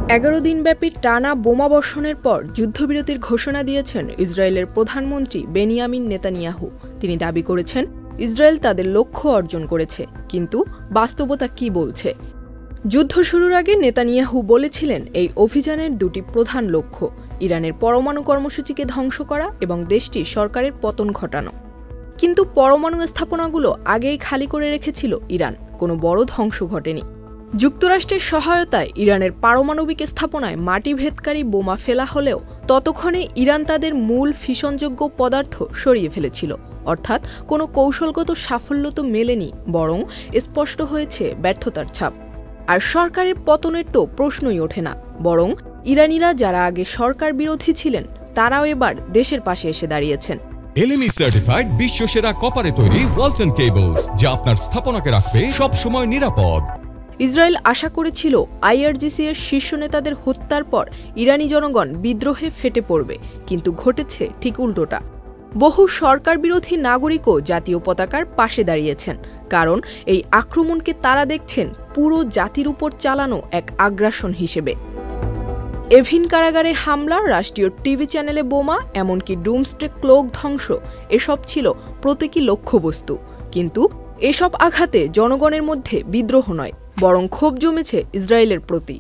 11 দিনব্যাপী টানা বোমাবর্ষণের পর যুদ্ধবিরতির ঘোষণা দিয়েছেন ইসরায়েলের প্রধানমন্ত্রী বেনিয়ামিন নেতানিয়াহু। তিনি দাবি করেছেন ইসরায়েল তাদের লক্ষ্য অর্জন করেছে, কিন্তু বাস্তবতা কি বলছে? যুদ্ধ শুরুর আগে নেতানিয়াহু বলেছিলেন এই অভিযানের দুটি প্রধান লক্ষ্য ইরানের পরমাণু কর্মসূচিকে ধ্বংস করা এবং দেশটির সরকারের পতন ঘটানো। কিন্তু পরমাণু স্থাপনাগুলো আগেই খালি করে রেখেছিল ইরান, কোনো বড় ধ্বংস ঘটেনি। যুক্তরাষ্ট্রের সহায়তায় ইরানের পারমাণবিক স্থাপনায় মাটিভেদকারী বোমা ফেলা হলেও ততক্ষণে ইরান তাদের মূল ফিশনযোগ্য পদার্থ সরিয়ে ফেলেছিল, অর্থাৎ কোনো কৌশলগত সাফল্য তো মেলেনি, বরং স্পষ্ট হয়েছে ব্যর্থতার ছাপ। আর সরকারের পতনের তো প্রশ্নই ওঠে না, বরং ইরানিরা যারা আগে সরকার বিরোধী ছিলেন তারাও এবার দেশের পাশে এসে দাঁড়িয়েছেন। এলএমই সার্টিফাইড বিশ্বসেরা কপারে তৈরি ওয়ালটন কেবলস, যা আপনার স্থাপনাকে রাখবে সব সময় নিরাপদ। ইসরায়েল আশা করেছিল আইআরজিসি এর শীর্ষ নেতাদের হত্যার পর ইরানি জনগণ বিদ্রোহে ফেটে পড়বে, কিন্তু ঘটেছে ঠিক উল্টোটা। বহু সরকার বিরোধী নাগরিকও জাতীয় পতাকার পাশে দাঁড়িয়েছেন, কারণ এই আক্রমণকে তারা দেখছেন পুরো জাতির উপর চালানো এক আগ্রাসন হিসেবে। এভিন কারাগারে হামলা, রাষ্ট্রীয় টিভি চ্যানেলে বোমা, এমনকি ডুমসডে ক্লক ধ্বংস, এসব ছিল প্রতীকী লক্ষ্যবস্তু। কিন্তু এসব আঘাতে জনগণের মধ্যে বিদ্রোহ নয়, বরং ক্ষোভ জমেছে ইসরায়েলের প্রতি।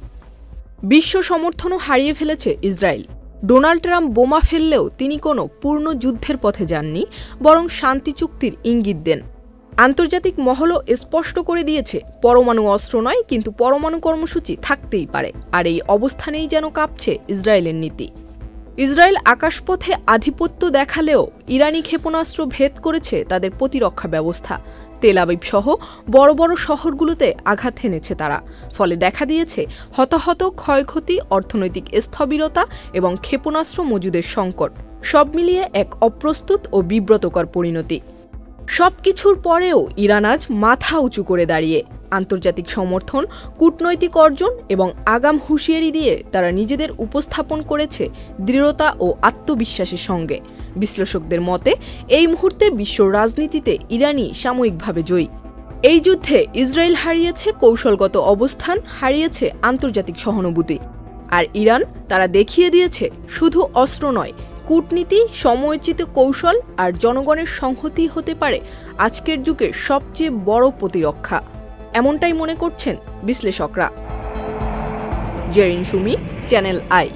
বিশ্ব সমর্থনও হারিয়ে ফেলেছে ইসরায়েল। ডোনাল্ড ট্রাম্প বোমা ফেললেও তিনি কোনো পূর্ণ যুদ্ধের পথে যাননি, বরং শান্তি চুক্তির ইঙ্গিত দেন। আন্তর্জাতিক মহলও স্পষ্ট করে দিয়েছে পরমাণু অস্ত্র নয়, কিন্তু পরমাণু কর্মসূচি থাকতেই পারে। আর এই অবস্থানেই যেন কাঁপছে ইসরায়েলের নীতি। ইসরায়েল আকাশপথে আধিপত্য দেখালেও ইরানি ক্ষেপণাস্ত্র ভেদ করেছে তাদের প্রতিরক্ষা ব্যবস্থা। তেল আবিব সহ বড় বড় শহরগুলোতে আঘাত হেনেছে তারা, ফলে দেখা দিয়েছে হতাহত, ক্ষয়ক্ষতি, অর্থনৈতিক স্থবিরতা এবং ক্ষেপণাস্ত্র মজুদের সংকট, সব মিলিয়ে এক অপ্রস্তুত ও বিব্রতকর পরিণতি। সবকিছুর পরেও ইরান আজ মাথা উঁচু করে দাঁড়িয়ে। আন্তর্জাতিক সমর্থন, কূটনৈতিক অর্জন এবং আগাম হুঁশিয়ারি দিয়ে তারা নিজেদের উপস্থাপন করেছে দৃঢ়তা ও আত্মবিশ্বাসের সঙ্গে। বিশ্লেষকদের মতে এই মুহূর্তে বিশ্ব রাজনীতিতে ইরানই সাময়িকভাবে জয়ী। এই যুদ্ধে ইসরায়েল হারিয়েছে কৌশলগত অবস্থান, হারিয়েছে আন্তর্জাতিক সহানুভূতি। আর ইরান, তারা দেখিয়ে দিয়েছে শুধু অস্ত্র নয়, কূটনীতি, সময়োচিত কৌশল আর জনগণের সংহতি হতে পারে আজকের যুগের সবচেয়ে বড় প্রতিরক্ষা। এমনটাই মনে করছেন বিশ্লেষকরা। Zerin Sumi, Channel I.